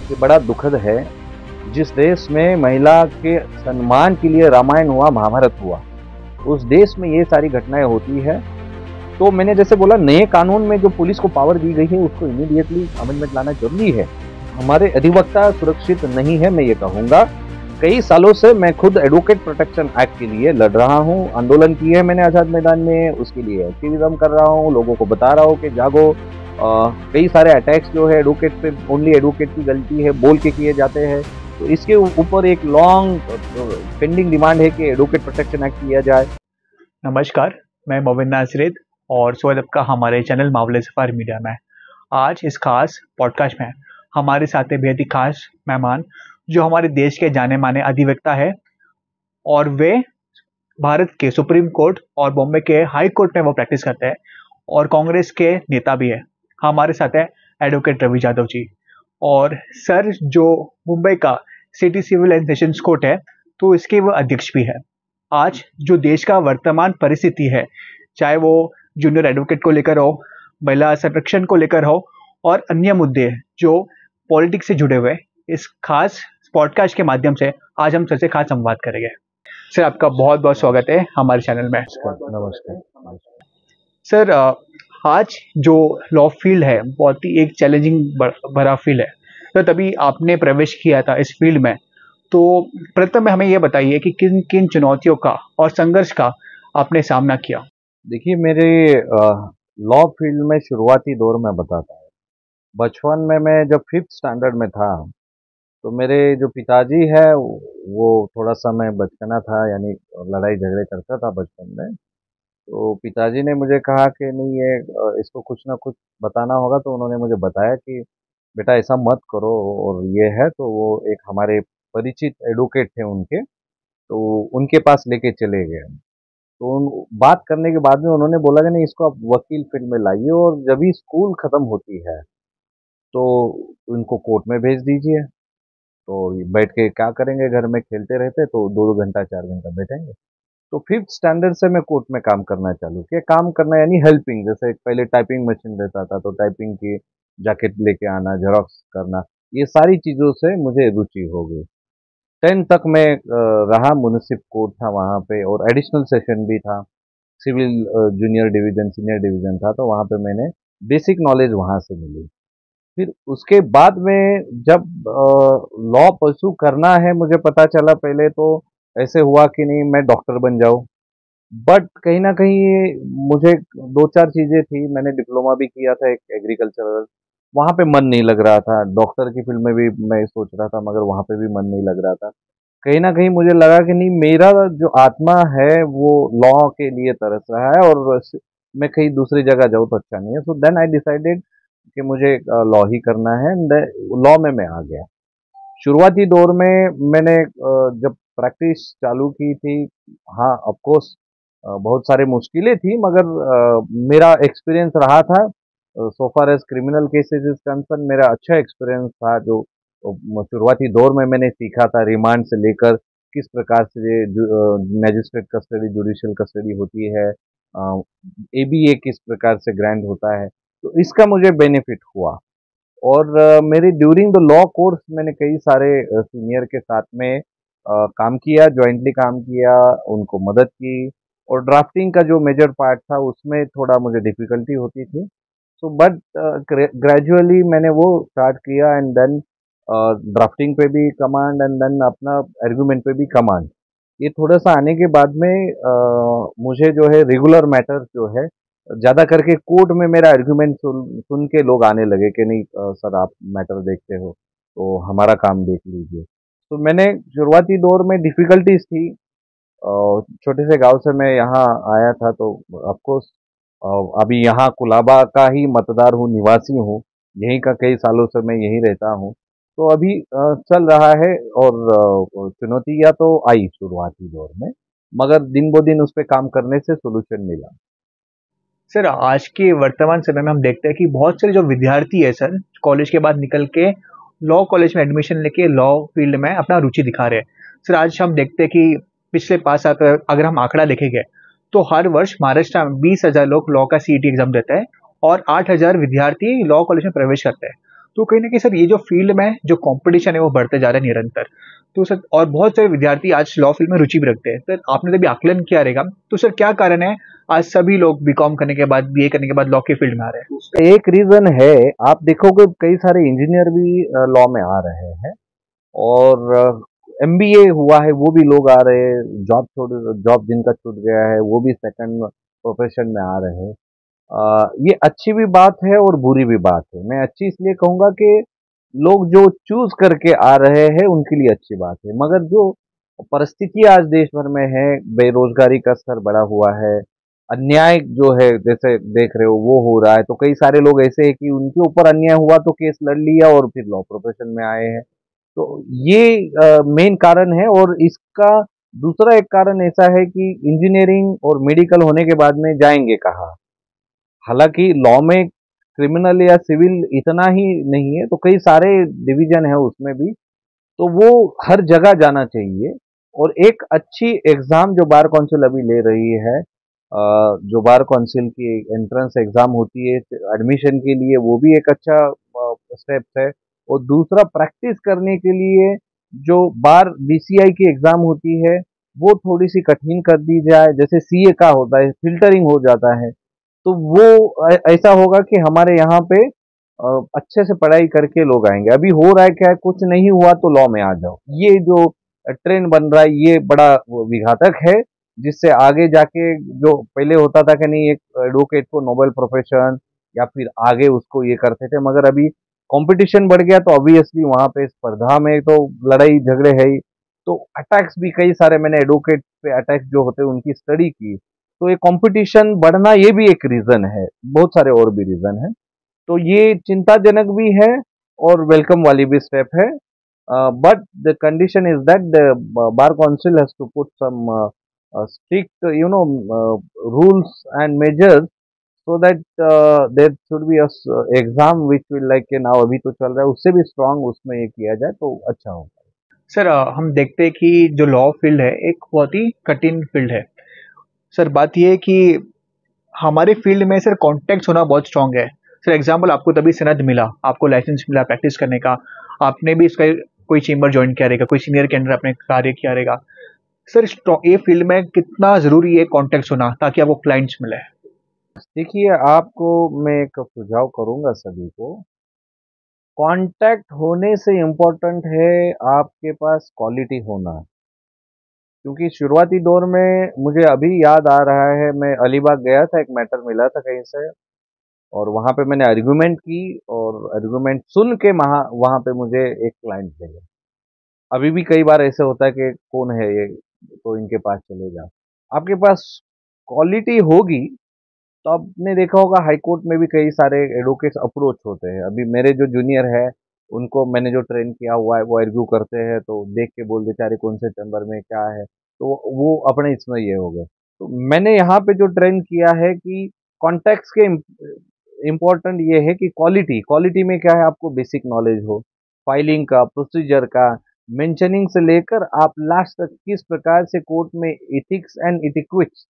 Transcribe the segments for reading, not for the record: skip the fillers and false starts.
ये बड़ा दुखद है। जिस देश में महिला के सम्मान के लिए रामायण हुआ, महाभारत हुआ, उस देश में ये सारी घटनाएं होती है। तो मैंने जैसे बोला, नए कानून में जो पुलिस को पावर दी गई है उसको इमीडिएटली अमेंडमेंट लाना जरूरी है। हमारे अधिवक्ता सुरक्षित नहीं है, मैं ये कहूँगा। कई सालों से मैं खुद एडवोकेट प्रोटेक्शन एक्ट के लिए लड़ रहा हूँ, आंदोलन किए हैं मैंने आज़ाद मैदान में, उसके लिए एक्टिविज्म कर रहा हूँ, लोगों को बता रहा हूँ कि जागो। कई सारे अटैक्स जो है एडवोकेट पे, ओनली एडवोकेट की गलती है बोल के किए जाते हैं। तो इसके ऊपर एक लॉन्ग पेंडिंग डिमांड है कि एडवोकेट प्रोटेक्शन एक्ट किया जाए। नमस्कार, मैं मोबिन नाजरेद और स्वागत आपका हमारे चैनल मावले सफार मीडिया में। आज इस खास पॉडकास्ट में हमारे साथ है बेहद ही खास मेहमान जो हमारे देश के जाने माने अधिवक्ता है और वे भारत के सुप्रीम कोर्ट और बॉम्बे के हाई कोर्ट में वो प्रैक्टिस करते हैं और कांग्रेस के नेता भी है। हमारे साथ है एडवोकेट रवि यादव जी। और सर जो मुंबई का city civil and sessions court है तो इसके वो अध्यक्ष भी है। आज जो देश का वर्तमान परिस्थिति है, चाहे वो जूनियर एडवोकेट को लेकर हो, महिला संरक्षण को लेकर हो और अन्य मुद्दे जो पॉलिटिक्स से जुड़े हुए, इस खास पॉडकास्ट के माध्यम से आज हम सर से खास संवाद करेंगे। सर आपका बहुत बहुत स्वागत है हमारे चैनल में। नमस्कार। सर आज जो लॉ फील्ड है बहुत ही एक चैलेंजिंग भरा फील्ड है, तो तभी आपने प्रवेश किया था इस फील्ड में। तो प्रथम में हमें ये बताइए कि किन किन चुनौतियों का और संघर्ष का आपने सामना किया। देखिए, मेरे लॉ फील्ड में शुरुआती दौर में बताता हूँ। बचपन में मैं जब 5th स्टैंडर्ड में था तो मेरे जो पिताजी है वो थोड़ा सा, मैं बचपना था यानी लड़ाई झगड़े करता था बचपन में। तो पिताजी ने मुझे कहा कि नहीं, ये इसको कुछ ना कुछ बताना होगा। तो उन्होंने मुझे बताया कि बेटा ऐसा मत करो, और ये है। तो वो एक हमारे परिचित एडवोकेट थे उनके, तो उनके पास लेके चले गए। तो बात करने के बाद में उन्होंने बोला कि नहीं, इसको आप वकील फील्ड में लाइए, और जब भी स्कूल खत्म होती है तो उनको कोर्ट में भेज दीजिए। तो बैठ के क्या करेंगे, घर में खेलते रहते, तो 2-2 घंटा 4 घंटा बैठेंगे। तो 5th स्टैंडर्ड से मैं कोर्ट में काम करना चालू किया। काम करना यानी हेल्पिंग, जैसे पहले टाइपिंग मशीन रहता था तो टाइपिंग की, जाकेट लेके आना, जेरोक्स करना, ये सारी चीज़ों से मुझे रुचि हो गई। 10 तक मैं रहा, म्युनिसिपल कोर्ट था वहाँ पे, और एडिशनल सेशन भी था, civil junior division, senior division था। तो वहाँ पे मैंने बेसिक नॉलेज वहाँ से मिली। फिर उसके बाद में जब लॉ परस्यू करना है, मुझे पता चला पहले तो ऐसे हुआ कि नहीं मैं डॉक्टर बन जाऊं। बट कहीं ना कहीं मुझे 2-4 चीज़ें थी। मैंने डिप्लोमा भी किया था एक एग्रीकल्चरल, वहाँ पे मन नहीं लग रहा था। डॉक्टर की फील्ड में भी मैं सोच रहा था, मगर वहाँ पे भी मन नहीं लग रहा था। कहीं ना कहीं मुझे लगा कि नहीं, मेरा जो आत्मा है वो लॉ के लिए तरस रहा है, और मैं कहीं दूसरी जगह जाऊँ तो अच्छा नहीं है। सो देन आई डिसाइडेड कि मुझे लॉ ही करना है। लॉ में मैं आ गया। शुरुआती दौर में मैंने जब प्रैक्टिस चालू की थी, हाँ ऑफ कोर्स बहुत सारे मुश्किलें थी, मगर मेरा एक्सपीरियंस रहा था। So far as criminal cases is concern, मेरा अच्छा एक्सपीरियंस था। जो शुरुआती दौर में मैंने सीखा था, रिमांड से लेकर किस प्रकार से मैजिस्ट्रेट कस्टडी, जुडिशियल कस्टडी होती है, एबीए किस प्रकार से ग्रांट होता है, तो इसका मुझे बेनिफिट हुआ। और मेरे ड्यूरिंग द लॉ कोर्स मैंने कई सारे सीनियर के साथ में काम किया, जॉइंटली काम किया, उनको मदद की। और ड्राफ्टिंग का जो मेजर पार्ट था उसमें थोड़ा मुझे डिफ़िकल्टी होती थी। सो बट ग्रेजुअली मैंने वो स्टार्ट किया, एंड देन ड्राफ्टिंग पे भी कमांड, एंड देन अपना आर्गुमेंट पे भी कमांड। ये थोड़ा-सा आने के बाद में मुझे जो है रेगुलर मैटर जो है, ज़्यादा करके कोर्ट में मेरा आर्गुमेंट सुन सुन के लोग आने लगे कि नहीं सर आप मैटर देखते हो, तो हमारा काम देख लीजिए। तो मैंने शुरुआती दौर में डिफ़िकल्टीज़ थी। छोटे से गाँव से मैं यहाँ आया था, तो ऑफ कोर्स अभी यहाँ कुलाबा का ही मतदार हूँ, निवासी हूँ। यहीं का कई सालों से मैं यहीं रहता हूँ। तो अभी चल रहा है, और चुनौतियाँ तो आई शुरुआती दौर में, मगर दिन ब दिन उस पे काम करने से सॉल्यूशन मिला। सर आज के वर्तमान समय में हम देखते हैं कि बहुत सारे जो विद्यार्थी है सर, कॉलेज के बाद निकल के लॉ कॉलेज में एडमिशन लेके लॉ फील्ड में अपना रुचि दिखा रहे हैं। सर आज हम देखते हैं कि पिछले 5 साल अगर हम आंकड़ा देखेंगे तो हर वर्ष महाराष्ट्र में 20,000 लोग लॉ का सीईटी एग्जाम देते हैं और 8,000 विद्यार्थी लॉ कॉलेज में प्रवेश करते हैं। तो कहीं ना कहीं सर ये जो फील्ड में जो कंपटीशन है वो बढ़ते जा रहा है निरंतर। तो सर और बहुत सारे विद्यार्थी आज लॉ फील्ड में रुचि भी रखते हैं। सर आपने तभी आकलन किया रहेगा, तो सर क्या कारण है आज सभी लोग बीकॉम करने के बाद, बीए करने के बाद लॉ के फील्ड में आ रहे हैं? उसका एक रीजन है, आप देखोगे कई सारे इंजीनियर भी लॉ में आ रहे हैं, और एमबीए हुआ है वो भी लोग आ रहे हैं, जॉब जिनका छूट गया है वो भी सेकंड प्रोफेशन में आ रहे हैं। ये अच्छी भी बात है और बुरी भी बात है। मैं अच्छी इसलिए कहूँगा कि लोग जो चूज करके आ रहे हैं उनके लिए अच्छी बात है, मगर जो परिस्थिति आज देश भर में है, बेरोजगारी का स्तर बढ़ा हुआ है, अन्याय जो है जैसे देख रहे हो वो हो रहा है, तो कई सारे लोग ऐसे हैं कि उनके ऊपर अन्याय हुआ तो केस लड़ लिया और फिर लॉ प्रोफेशन में आए हैं। तो ये मेन कारण है। और इसका दूसरा एक कारण ऐसा है कि इंजीनियरिंग और मेडिकल होने के बाद में जाएंगे कहाँ। हालांकि लॉ में क्रिमिनल या सिविल इतना ही नहीं है, तो कई सारे डिवीजन है उसमें भी, तो वो हर जगह जाना चाहिए। और एक अच्छी एग्जाम जो बार काउंसिल अभी ले रही है, जो बार काउंसिल की एंट्रेंस एग्जाम होती है एडमिशन के लिए, वो भी एक अच्छा स्टेप है। और दूसरा, प्रैक्टिस करने के लिए जो बार बीसीआई की एग्जाम होती है वो थोड़ी सी कठिन कर दी जाए, जैसे सीए का होता है, फिल्टरिंग हो जाता है। तो वो ऐसा होगा कि हमारे यहाँ पे अच्छे से पढ़ाई करके लोग आएंगे। अभी हो रहा है क्या है, कुछ नहीं हुआ तो लॉ में आ जाओ, ये जो ट्रेंड बन रहा है ये बड़ा विघातक है। जिससे आगे जाके जो पहले होता था कि नहीं, एक एडवोकेट को नोबेल प्रोफेशन या फिर आगे उसको ये करते थे, मगर अभी कंपटीशन बढ़ गया तो ऑब्वियसली वहां पे स्पर्धा में तो लड़ाई झगड़े है ही। तो अटैक्स भी कई सारे, मैंने एडवोकेट पे अटैक्स जो होते हैं उनकी स्टडी की, तो ये कंपटीशन बढ़ना ये भी एक रीजन है, बहुत सारे और भी रीजन है। तो ये चिंताजनक भी है और वेलकम वाली भी स्टेप है। But the condition is that the bar council has to put some strict rules and measures, so that there should be a exam which will, like now अभी तो चल रहा है, उससे भी स्ट्रांग उसमें ये किया जाए तो अच्छा होगा। सर हम देखते हैं कि जो लॉ फील्ड है एक बहुत ही कठिन फील्ड है। सर बात ये है कि हमारे फील्ड में सर कॉन्टेक्ट होना बहुत स्ट्रांग है। सर एग्जाम्पल, आपको तभी सनद मिला, आपको लाइसेंस मिला प्रैक्टिस करने का, आपने भी इसका कोई चेंबर ज्वाइन किया रहेगा, कोई सीनियर के अंडर आपने कार्य किया रहेगा। सर ये फील्ड में कितना जरूरी है कॉन्टेक्ट होना ताकि आपको क्लाइंट्स मिले? देखिए, आपको मैं एक सुझाव करूंगा सभी को, कांटेक्ट होने से इम्पोर्टेंट है आपके पास क्वालिटी होना। क्योंकि शुरुआती दौर में मुझे अभी याद आ रहा है, मैं अलीबाग गया था, एक मैटर मिला था कहीं से, और वहाँ पे मैंने आर्गुमेंट की, और आर्गुमेंट सुन के वहाँ पे मुझे एक क्लाइंट मिले। अभी भी कई बार ऐसे होता है कि कौन है ये, तो इनके पास चले जाओ। आपके पास क्वालिटी होगी तो आपने देखा होगा हाई कोर्ट में भी कई सारे एडवोकेट्स अप्रोच होते हैं। अभी मेरे जो जूनियर है उनको मैंने जो ट्रेन किया हुआ है वो आर्ग्यू करते हैं, तो देख के बोल देते अरे कौन से चैम्बर में क्या है, तो वो अपने इसमें ये हो गए। तो मैंने यहाँ पे जो ट्रेन किया है कि कॉन्टेक्स्ट के इम्पोर्टेंट ये है कि क्वालिटी क्वालिटी में क्या है, आपको बेसिक नॉलेज हो फाइलिंग का, प्रोसीजर का, मेंशनिंग से लेकर आप लास्ट तक किस प्रकार से कोर्ट में एथिक्स एंड इटिक्विट्स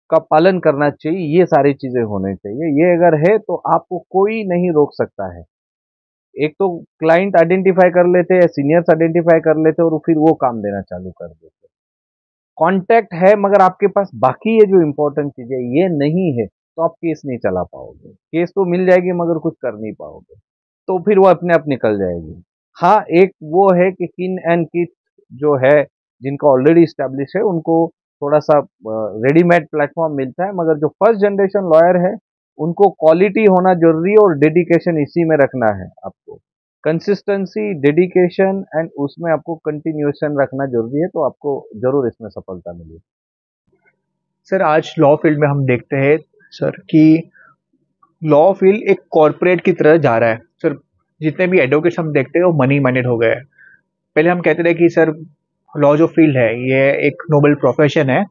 का पालन करना चाहिए, ये सारी चीजें होनी चाहिए। ये अगर है तो आपको कोई नहीं रोक सकता है। एक तो क्लाइंट आइडेंटिफाई कर लेते हैं, सीनियर्स आइडेंटिफाई कर लेते हैं और फिर वो काम देना चालू कर देते हैं। कॉन्टैक्ट है मगर आपके पास बाकी ये जो इंपॉर्टेंट चीजें ये नहीं है, तो आप केस नहीं चला पाओगे। केस तो मिल जाएगी मगर कुछ कर नहीं पाओगे, तो फिर वो अपने आप निकल जाएगी। हाँ, एक वो है कि किन एंड किथ जो है, जिनका ऑलरेडी स्टैब्लिश है, उनको थोड़ा सा रेडीमेड प्लेटफॉर्म मिलता है, मगर जो फर्स्ट जनरेशन लॉयर है उनको क्वालिटी होना जरूरी है और डेडिकेशन इसी में रखना है आपको। कंसिस्टेंसी, डेडिकेशन एंड उसमें आपको कंटिन्यूएशन रखना जरूरी है, तो आपको जरूर इसमें सफलता मिलेगी। सर आज लॉ फील्ड में हम देखते हैं सर कि लॉ फील्ड एक कॉरपोरेट की तरह जा रहा है। सर जितने भी एडवोकेट्स हम देखते हैं वो मनी माइंडेड हो गए हैं। पहले हम कहते थे कि सर लॉ जो फील्ड है ये एक नोबल प्रोफेशन है,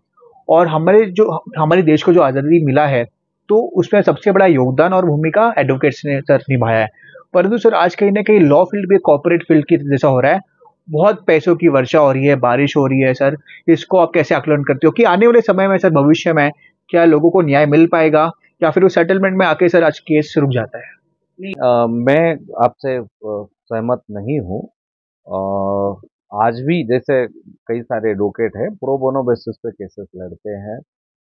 और हमारे देश को जो आज़ादी मिला है तो उसमें सबसे बड़ा योगदान और भूमिका एडवोकेट्स ने सर निभाया है। परंतु सर आज कहीं ना कहीं लॉ फील्ड भी कॉर्पोरेट फील्ड की जैसा हो रहा है। बहुत पैसों की वर्षा हो रही है, बारिश हो रही है। सर इसको आप कैसे आकलन करते हो कि आने वाले समय में सर भविष्य में क्या लोगों को न्याय मिल पाएगा, या फिर उस सेटलमेंट में आके सर आज केस रुक जाता है? नहीं, मैं आपसे सहमत नहीं हूँ। आज भी जैसे कई सारे एडवोकेट हैं प्रो बोनो बेसिस पे केसेस लड़ते हैं।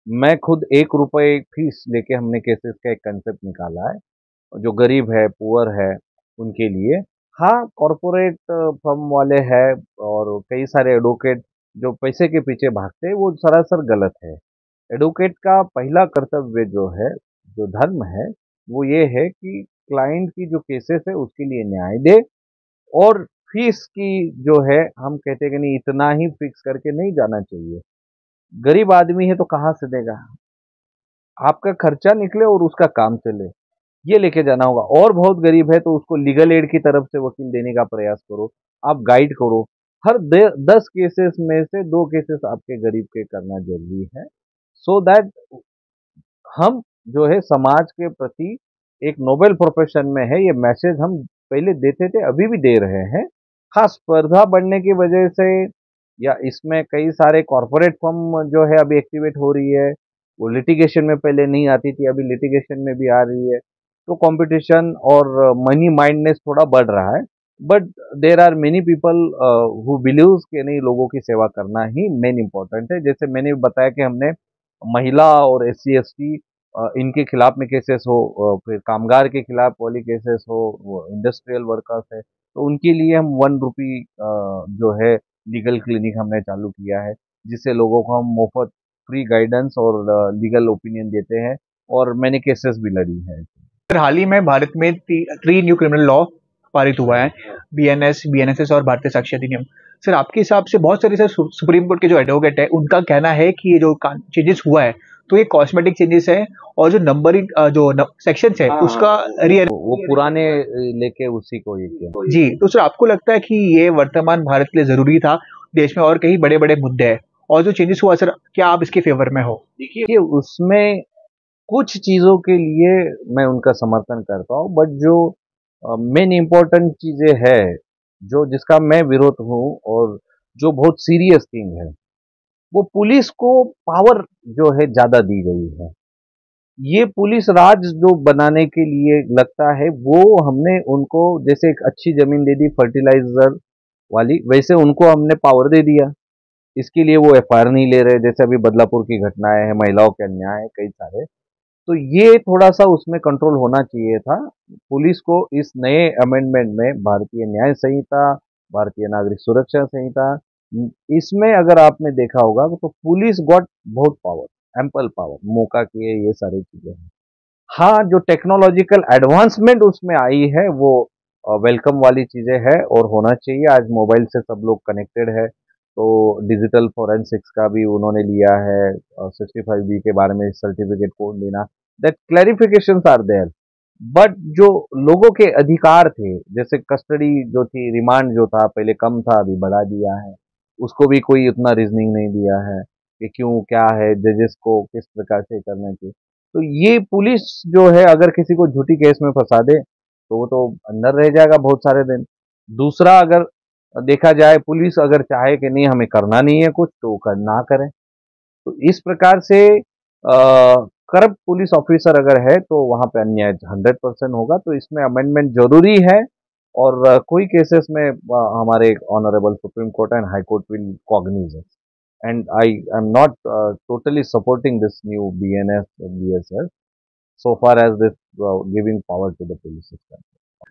मैं खुद 1 रुपए फीस लेके हमने केसेस का एक कंसेप्ट निकाला है, जो गरीब है, पुअर है, उनके लिए। हाँ, कॉरपोरेट फर्म वाले हैं और कई सारे एडवोकेट जो पैसे के पीछे भागते हैं, वो सरासर गलत है। एडवोकेट का पहला कर्तव्य जो है, जो धर्म है, वो ये है कि क्लाइंट की जो केसेस है उसके लिए न्याय दे, और फीस की जो है हम कहते हैं कि नहीं, इतना ही फिक्स करके नहीं जाना चाहिए। गरीब आदमी है तो कहाँ से देगा? आपका खर्चा निकले और उसका काम चले, ये लेके जाना होगा। और बहुत गरीब है तो उसको लीगल एड की तरफ से वकील देने का प्रयास करो, आप गाइड करो। हर 10 केसेस में से 2 केसेस आपके गरीब के करना जरूरी है, सो दैट हम जो है समाज के प्रति एक नोबेल प्रोफेशन में है, ये मैसेज हम पहले देते थे, अभी भी दे रहे हैं। हाँ, स्पर्धा बढ़ने की वजह से या इसमें कई सारे कॉरपोरेट फर्म जो है अभी एक्टिवेट हो रही है, वो लिटिगेशन में पहले नहीं आती थी, अभी लिटिगेशन में भी आ रही है, तो कंपटीशन और मनी माइंडनेस थोड़ा बढ़ रहा है। But there are many people who believes कि नहीं, लोगों की सेवा करना ही मेन इंपॉर्टेंट है। जैसे मैंने बताया कि हमने महिला और SC ST इनके खिलाफ में केसेस हो, फिर कामगार के खिलाफ वाली केसेस हो, वो इंडस्ट्रियल वर्कर्स है, तो उनके लिए हम 1 रुपी जो है लीगल क्लिनिक हमने चालू किया है, जिससे लोगों को हम मुफ्त फ्री गाइडेंस और लीगल ओपिनियन देते हैं, और मैंने केसेस भी लड़ी है। सर हाल ही में भारत में 3 न्यू क्रिमिनल लॉ पारित हुआ है, BNS, BNSS और भारतीय साक्ष्य अधिनियम। सर आपके हिसाब से बहुत सारे सर सुप्रीम कोर्ट के जो एडवोकेट है उनका कहना है कि ये जो चेंजेस हुआ है तो ये कॉस्मेटिक चेंजेस है, और जो नंबरिंग जो सेक्शंस है उसका रियर वो पुराने लेके उसी को ये किया। जी। तो सर आपको लगता है कि ये वर्तमान भारत के लिए जरूरी था? देश में और कई बड़े बड़े मुद्दे हैं, और जो चेंजेस हुआ सर, क्या आप इसके फेवर में हो? देखिए, उसमें कुछ चीज़ों के लिए मैं उनका समर्थन करता हूँ, बट जो मेन इम्पोर्टेंट चीज़ें हैं, जो जिसका मैं विरोध हूँ, और जो बहुत सीरियस थिंग है, वो पुलिस को पावर जो है ज़्यादा दी गई है। ये पुलिस राज जो बनाने के लिए लगता है, वो हमने उनको जैसे एक अच्छी ज़मीन दे दी फर्टिलाइज़र वाली, वैसे उनको हमने पावर दे दिया। इसके लिए वो FIR नहीं ले रहे, जैसे अभी बदलापुर की घटनाएँ हैं, महिलाओं के अन्याय है कई सारे। तो ये थोड़ा-सा उसमें कंट्रोल होना चाहिए था। पुलिस को इस नए अमेंडमेंट में भारतीय न्याय संहिता, भारतीय नागरिक सुरक्षा संहिता, इसमें अगर आपने देखा होगा तो पुलिस गॉट बहुत पावर, एम्पल पावर, मौका की है, ये सारी चीज़ें हैं। हाँ, जो टेक्नोलॉजिकल एडवांसमेंट उसमें आई है वो वेलकम वाली चीज़ें है और होना चाहिए। आज मोबाइल से सब लोग कनेक्टेड है, तो डिजिटल फोरेंसिक्स का भी उन्होंने लिया है, 65B के बारे में सर्टिफिकेट कोड लेना, that clarifications are there. But जो लोगों के अधिकार थे, जैसे कस्टडी जो थी, रिमांड जो था पहले कम था, अभी बढ़ा दिया है, उसको भी कोई उतना रीजनिंग नहीं दिया है कि क्यों, क्या है, जजेस को किस प्रकार से करना चाहिए। तो ये पुलिस जो है अगर किसी को झूठी केस में फंसा दे तो वो तो अंदर रह जाएगा बहुत सारे दिन। दूसरा, अगर देखा जाए, पुलिस अगर चाहे कि नहीं हमें करना नहीं है कुछ, तो ना करें। तो इस प्रकार से करप्ट पुलिस ऑफिसर अगर है तो वहां पे अन्याय 100% होगा, तो इसमें अमेंडमेंट जरूरी है। और कोई केसेस में हमारे honourable supreme court and high court will cognize, and I am not totally supporting this new BNS or BSS so far as this giving power to the police system.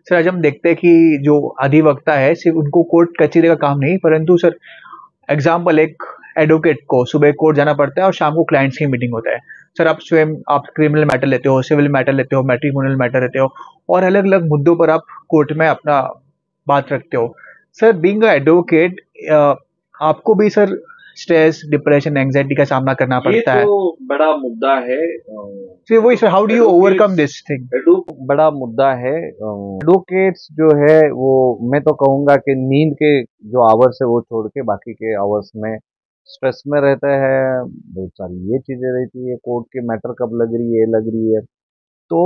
Sir आज हम देखते हैं कि जो अधिवक्ता है सिर्फ उनको कोर्ट कचहरी का काम नहीं, परंतु सर एग्जाम्पल एक एडवोकेट को सुबह कोर्ट जाना पड़ता है और शाम को क्लाइंट्स की मीटिंग होता है। सर आप स्वयं आप क्रिमिनल मैटर लेते हो, सिविल मैटर लेते हो, मैट्रिमोनियल मैटर लेते हो, और अलग अलग मुद्दों पर आप कोर्ट में अपना बात रखते हो। सर बीइंग अ एडवोकेट आपको भी सर स्ट्रेस, डिप्रेशन, एंग्जाइटी का सामना करना पड़ता है। ये तो बड़ा मुद्दा है। फिर वही sir, how do you overcome this thing? बड़ा मुद्दा है। एडवोकेट्स जो है वो, मैं तो कहूँगा कि नींद के जो आवर्स है वो छोड़ के बाकी के आवर्स में स्ट्रेस में रहते हैं। बहुत सारी ये चीज़ें रहती है, कोर्ट के मैटर कब लग रही है, लग रही है। तो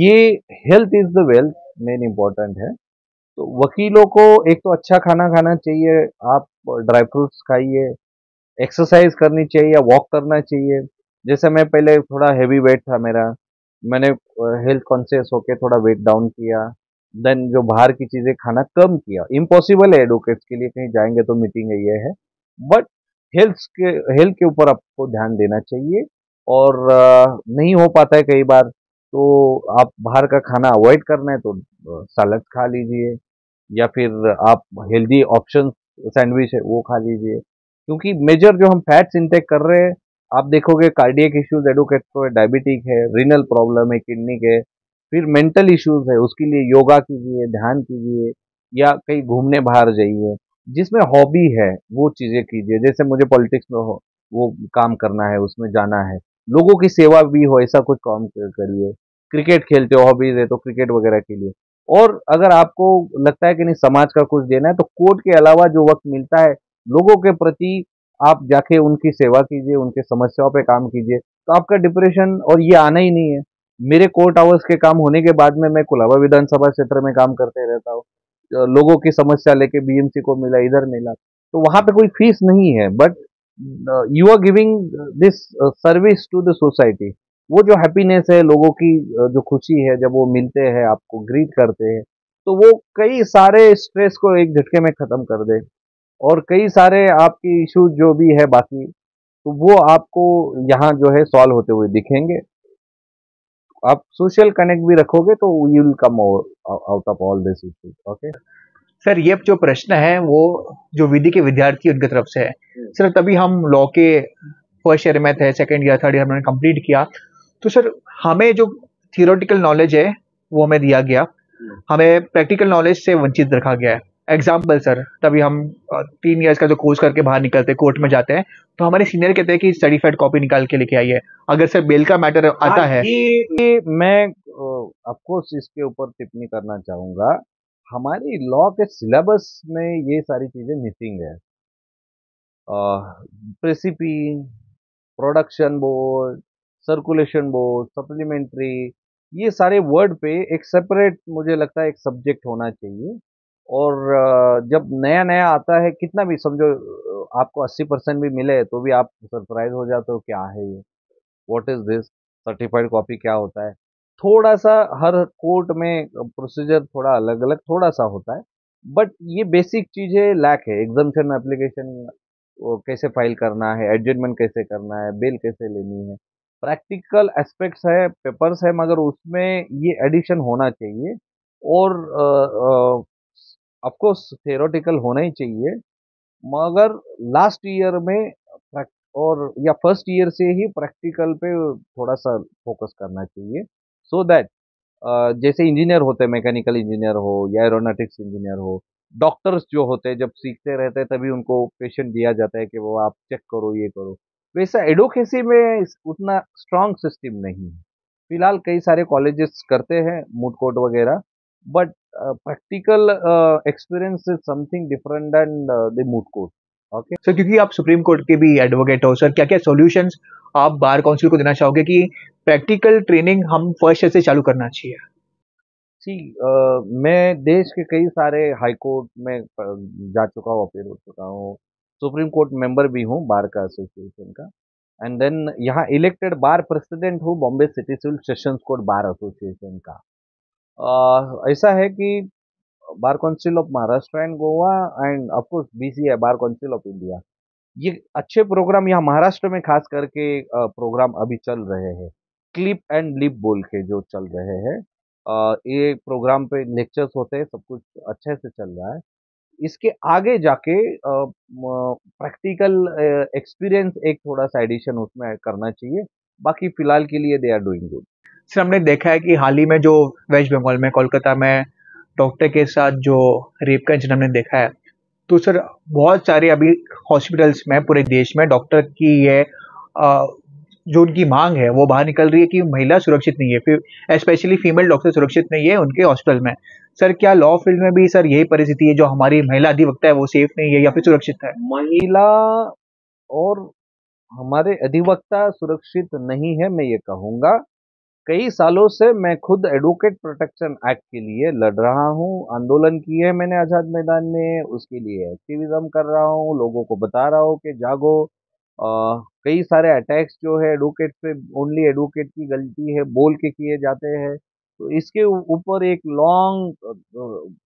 ये health is the wealth, main important है। तो वकीलों को एक तो अच्छा खाना खाना चाहिए, आप ड्राई फ्रूट्स खाइए, एक्सरसाइज करनी चाहिए या वॉक करना चाहिए। जैसे मैं पहले थोड़ा हैवी वेट था मेरा, मैंने हेल्थ कॉन्शियस होके थोड़ा वेट डाउन किया। देन जो बाहर की चीज़ें खाना कम किया। इम्पॉसिबल है एडवोकेट्स के लिए, कहीं जाएँगे तो मीटिंग है, ये है। बट हेल्थ के हेल्थ के ऊपर आपको ध्यान देना चाहिए। और नहीं हो पाता है कई बार, तो आप बाहर का खाना अवॉइड करना है तो सैलड खा लीजिए, या फिर आप हेल्दी ऑप्शन सैंडविच है वो खा लीजिए। क्योंकि मेजर जो हम फैट्स इंटेक कर रहे हैं, आप देखोगे कार्डियक इश्यूज एडवोकेट को है, डायबिटिक है, रीनल प्रॉब्लम है, किडनी के, फिर मेंटल इश्यूज है, उसके लिए योगा कीजिए, ध्यान कीजिए, या कहीं घूमने बाहर जाइए। जिसमें हॉबी है वो चीजें कीजिए। जैसे मुझे पॉलिटिक्स में हो, वो काम करना है, उसमें जाना है, लोगों की सेवा भी हो, ऐसा कुछ काम करिए। क्रिकेट खेलते हो, हॉबीज है तो क्रिकेट वगैरह के लिए। और अगर आपको लगता है कि नहीं समाज का कुछ देना है, तो कोर्ट के अलावा जो वक्त मिलता है लोगों के प्रति, आप जाके उनकी सेवा कीजिए, उनके समस्याओं पे काम कीजिए, तो आपका डिप्रेशन और ये आना ही नहीं है। मेरे कोर्ट आवर्स के काम होने के बाद में मैं कुलाबा विधानसभा क्षेत्र में काम करते रहता हूँ। लोगों की समस्या लेके बीएमसी को मिला, इधर मिला, तो वहां पे कोई फीस नहीं है, but you are giving this service to the society. वो जो हैप्पीनेस है लोगों की, जो खुशी है जब वो मिलते हैं, आपको ग्रीट करते हैं, तो वो कई सारे स्ट्रेस को एक झटके में खत्म कर दे। और कई सारे आपकी इश्यूज जो भी है बाकी, तो वो आपको यहाँ जो है सॉल्व होते हुए दिखेंगे। आप सोशल कनेक्ट भी रखोगे तो you will come out of all this issues. Okay. Sir ये जो प्रश्न है वो जो विधि के विद्यार्थी उनकी तरफ से है। सर तभी हम लॉ के फर्स्ट ईयर में थे, सेकंड ईयर थर्ड ईयर हमने कंप्लीट किया। तो सर हमें जो थियोरेटिकल नॉलेज है वो हमें दिया गया, हमें प्रैक्टिकल नॉलेज से वंचित रखा गया है। एग्जाम्पल सर, तभी हम 3 इयर्स का जो कोर्स करके बाहर निकलते हैं, कोर्ट में जाते हैं, तो हमारे सीनियर कहते हैं कि सर्टिफाइड कॉपी निकाल के लेके आइए। अगर सर बेल का मैटर आता है, ये मैं ऑफकोर्स इसके ऊपर टिप्पणी करना चाहूंगा। हमारी लॉ के सिलेबस में ये सारी चीजें मिसिंग है। Praecipe, production board, circulation board, supplementary, ये सारे वर्ड पे एक सेपरेट मुझे लगता है एक सब्जेक्ट होना चाहिए। और जब नया नया आता है, कितना भी समझो, आपको 80% भी मिले तो भी आप सरप्राइज हो जाते हो, क्या है ये, what is this, certified copy क्या होता है। थोड़ा सा हर कोर्ट में प्रोसीजर थोड़ा अलग अलग थोड़ा सा होता है, बट ये बेसिक चीजें लैक है। एग्जाम्पशन एप्लीकेशन वो कैसे फाइल करना है, एडजमेंट कैसे करना है, बेल कैसे लेनी है, प्रैक्टिकल एस्पेक्ट्स है, पेपर्स है, मगर उसमें ये एडिशन होना चाहिए। और ऑफकोर्स थियोरेटिकल होना ही चाहिए, मगर लास्ट ईयर में और या फर्स्ट ईयर से ही प्रैक्टिकल पे थोड़ा सा फोकस करना चाहिए। सो दैट जैसे इंजीनियर होते हैं, मैकेनिकल इंजीनियर हो या एरोनॉटिक्स इंजीनियर हो, डॉक्टर्स जो होते हैं जब सीखते रहते हैं तभी उनको पेशेंट दिया जाता है कि वो आप चेक करो, ये करो। वैसा एडोकेसी में उतना स्ट्रांग सिस्टम नहीं है। फिलहाल कई सारे कॉलेजेस करते हैं मूट कोर्ट वगैरह, but practical experience is something different than the moot court. Okay. Sir क्योंकि आप सुप्रीम कोर्ट के भी एडवोकेट हो, सर क्या क्या सॉल्यूशंस आप बार काउंसिल को देना चाहोगे कि प्रैक्टिकल ट्रेनिंग हम फर्स्ट ईयर से चालू करना चाहिए? सी मैं देश के कई सारे हाई कोर्ट में जा चुका हूँ, अपील हो चुका हूँ, सुप्रीम कोर्ट मेंबर भी हूँ बार का एसोसिएशन का। एंड देन यहाँ इलेक्टेड बार प्रेसिडेंट हूँ Bombay city civil sessions court bar association का। ऐसा है कि bar council of Maharashtra and Goa and of course BCI bar council of India, ये अच्छे प्रोग्राम यहाँ महाराष्ट्र में खास करके प्रोग्राम अभी चल रहे हैं। क्लिप एंड लिप बोल के जो चल रहे हैं, ये प्रोग्राम पे लेक्चर्स होते हैं, सब कुछ अच्छे से चल रहा है। इसके आगे जाके प्रैक्टिकल एक्सपीरियंस एक थोड़ा सा एडिशन उसमें करना चाहिए। बाकी फिलहाल के लिए they are doing good. Sir हमने देखा है कि हाल ही में जो वेस्ट बंगाल में कोलकाता में डॉक्टर के साथ जो रेप का इंसिडेंट हमने देखा है, तो सर बहुत सारे अभी हॉस्पिटल्स में पूरे देश में डॉक्टर की ये जो उनकी मांग है वो बाहर निकल रही है कि महिला सुरक्षित नहीं है, फिर स्पेशली फीमेल डॉक्टर सुरक्षित नहीं है उनके हॉस्पिटल में। सर क्या लॉ फील्ड में भी सर यही परिस्थिति है, जो हमारी महिला अधिवक्ता है वो सेफ नहीं है या फिर सुरक्षित है? महिला और हमारे अधिवक्ता सुरक्षित नहीं है, मैं ये कहूंगा। कई सालों से मैं खुद एडवोकेट प्रोटेक्शन एक्ट के लिए लड़ रहा हूँ, आंदोलन किए हैं मैंने आज़ाद मैदान में, उसके लिए एक्टिविज्म कर रहा हूँ, लोगों को बता रहा हूँ कि जागो, कई सारे अटैक्स जो है एडवोकेट पे, ओनली एडवोकेट की गलती है बोल के किए जाते हैं। तो इसके ऊपर एक लॉन्ग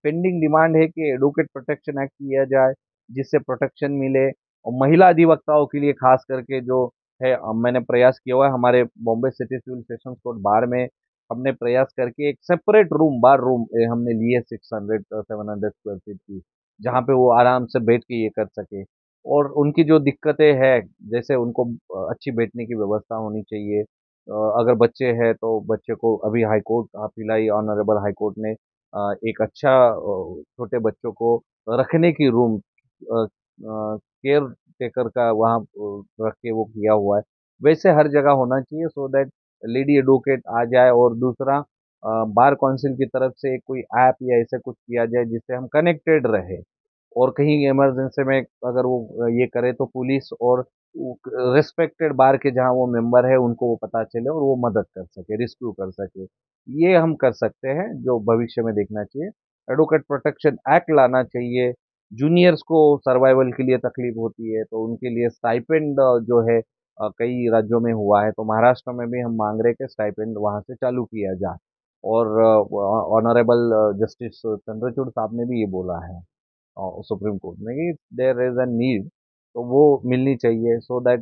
पेंडिंग डिमांड है कि एडवोकेट प्रोटेक्शन एक्ट किया जाए, जिससे प्रोटेक्शन मिले। और महिला अधिवक्ताओं के लिए खास करके जो है, मैंने प्रयास किया हुआ है हमारे Bombay city civil sessions court bar में। हमने प्रयास करके एक सेपरेट रूम, बार रूम हमने ली है 600 700 स्क्वायर फीट की, जहाँ पे वो आराम से बैठ के ये कर सके। और उनकी जो दिक्कतें हैं, जैसे उनको अच्छी बैठने की व्यवस्था होनी चाहिए। अगर बच्चे हैं तो बच्चे को, अभी high court Bhilai honourable high court ने एक अच्छा छोटे बच्चों को रखने की रूम, केयर टेकर का वहाँ रख के वो किया हुआ है। वैसे हर जगह होना चाहिए, सो दैट लेडी एडवोकेट आ जाए। और दूसरा, बार काउंसिल की तरफ से कोई ऐप या ऐसे कुछ किया जाए जिससे हम कनेक्टेड रहे। और कहीं इमरजेंसी में अगर वो ये करे तो पुलिस और रिस्पेक्टेड बार के जहाँ वो मेंबर है उनको वो पता चले और वो मदद कर सके, रिस्क्यू कर सके। ये हम कर सकते हैं जो भविष्य में देखना चाहिए। एडवोकेट प्रोटेक्शन एक्ट लाना चाहिए। जूनियर्स को सर्वाइवल के लिए तकलीफ होती है तो उनके लिए स्टाइपेंड जो है, कई राज्यों में हुआ है, तो महाराष्ट्र में भी हम मांग रहे हैं कि स्टाइपेंड वहाँ से चालू किया जाए। और ऑनरेबल जस्टिस चंद्रचूड़ साहब ने भी ये बोला है सुप्रीम कोर्ट में कि देयर इज अ नीड, तो वो मिलनी चाहिए, सो दैट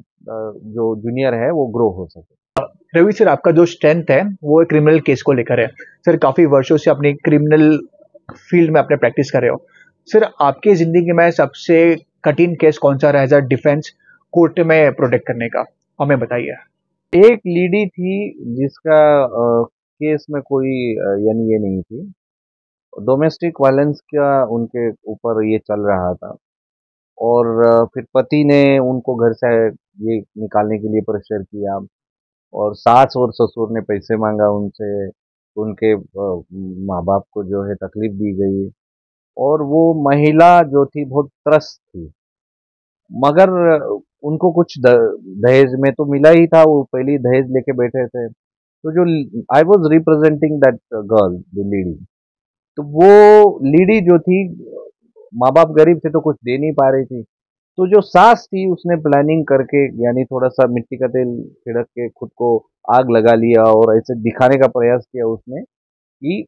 जो जूनियर है वो ग्रो हो सके। रवि सर, आपका जो स्ट्रेंथ है वो एक क्रिमिनल केस को लेकर है। सर, काफ़ी वर्षों से अपनी क्रिमिनल फील्ड में अपने प्रैक्टिस कर रहे हो। सर, आपकी ज़िंदगी में सबसे कठिन केस कौन सा रहा एज अ डिफेंस कोर्ट में प्रोटेक्ट करने का, हमें बताइए। एक लेडी थी जिसका केस में कोई यानी ये नहीं थी, डोमेस्टिक वायलेंस का उनके ऊपर ये चल रहा था। और फिर पति ने उनको घर से ये निकालने के लिए प्रेशर किया। और सास और ससुर ने पैसे मांगा उनसे, उनके माँ बाप को जो है तकलीफ दी गई। और वो महिला जो थी बहुत त्रस्त थी, मगर उनको कुछ दहेज में तो मिला ही था, वो पहले ही दहेज लेके बैठे थे। तो जो, I was representing that girl, the lady. तो वो लेडी जो थी, माँ बाप गरीब थे तो कुछ दे नहीं पा रही थी। तो जो सास थी उसने प्लानिंग करके, यानी थोड़ा सा मिट्टी का तेल छिड़क के खुद को आग लगा लिया और ऐसे दिखाने का प्रयास किया उसने कि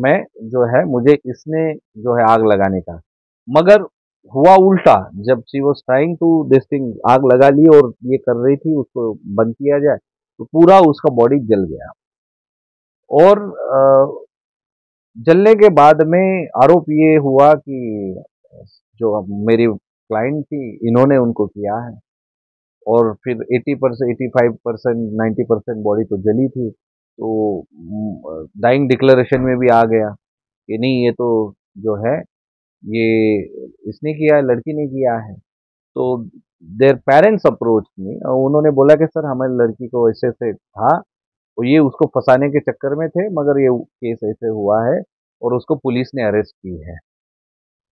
मैं जो है, मुझे इसने जो है आग लगाने का। मगर हुआ उल्टा, जब she was trying to this thing, आग लगा ली और ये कर रही थी उसको बंद किया जाए, तो पूरा उसका बॉडी जल गया। और जलने के बाद में आरोप ये हुआ कि जो अब मेरी क्लाइंट थी, इन्होंने उनको किया है। और फिर 80%, 85%, 90% बॉडी तो जली थी। तो डाइंग डिक्लेरेशन में भी आ गया कि नहीं, ये तो जो है, ये इसने किया है, लड़की ने किया है। तो देयर पेरेंट्स अप्रोच मी, उन्होंने बोला कि सर हमारी लड़की को ऐसे ऐसे था, और ये उसको फंसाने के चक्कर में थे, मगर ये केस ऐसे हुआ है और उसको पुलिस ने अरेस्ट की है।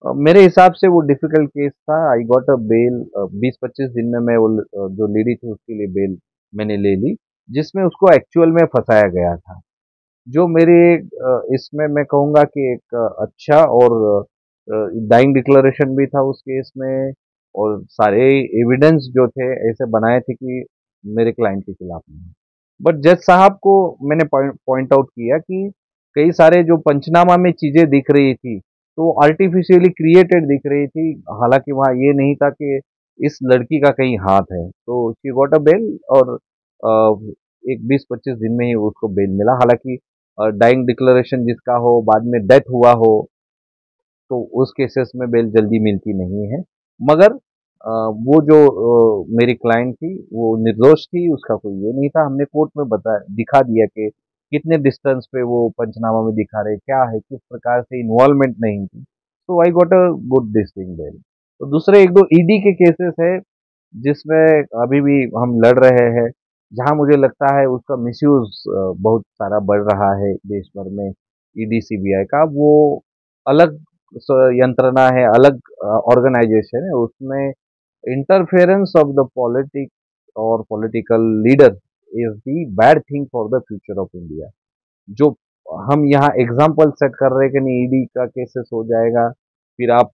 मेरे हिसाब से वो डिफिकल्ट केस था। आई गॉट अ बेल, 20-25 दिन में मैं वो जो लेडी थी उसके लिए बेल मैंने ले ली, जिसमें उसको एक्चुअल में फंसाया गया था। जो मेरे इसमें मैं कहूँगा कि एक अच्छा और डाइंग डिक्लेरेशन भी था उस केस में। और सारे एविडेंस जो थे ऐसे बनाए थे कि मेरे क्लाइंट के खिलाफ नहीं। बट जज साहब को मैंने पॉइंट आउट किया कि कई सारे जो पंचनामा में चीज़ें दिख रही थी, तो आर्टिफिशियली क्रिएटेड दिख रही थी। हालांकि वहाँ ये नहीं था कि इस लड़की का कहीं हाथ है। तो शी गॉट अ बेल, और एक 20-25 दिन में ही उसको बेल मिला। हालांकि डाइंग डिक्लेरेशन जिसका हो, बाद में डेथ हुआ हो, तो उस केसेस में बेल जल्दी मिलती नहीं है। मगर वो जो मेरी क्लाइंट थी वो निर्दोष थी, उसका कोई ये नहीं था। हमने कोर्ट में बताया, दिखा दिया कि कितने डिस्टेंस पे वो पंचनामा में दिखा रहे, क्या है, किस प्रकार से इन्वॉल्वमेंट नहीं थी। तो I got a good distinguishable. तो दूसरे एक दो ईडी के केसेस है जिसमें अभी भी हम लड़ रहे हैं, जहां मुझे लगता है उसका मिसयूज बहुत सारा बढ़ रहा है देश भर में। ईडी सीबीआई का वो अलग यंत्रणा है, अलग ऑर्गेनाइजेशन है। उसमें इंटरफेरेंस ऑफ द पॉलिटिक्स और political leader is the bad thing for the future of India. जो हम यहाँ एग्जाम्पल सेट कर रहे हैं कि नहीं, ईडी का केसेस हो जाएगा, फिर आप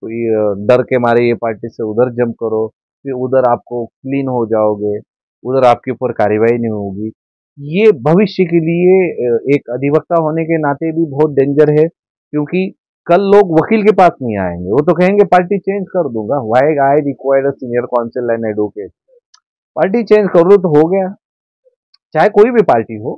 डर के मारे ये पार्टी से उधर जंप करो, फिर उधर आपको क्लीन हो जाओगे, उधर आपके ऊपर कार्रवाई नहीं होगी। ये भविष्य के लिए एक अधिवक्ता होने के नाते भी बहुत डेंजर है, क्योंकि कल लोग वकील के पास नहीं आएंगे, वो तो कहेंगे पार्टी चेंज कर दूंगा, why I required a senior council and advocate. Party change कर दो तो हो गया, चाहे कोई भी पार्टी हो।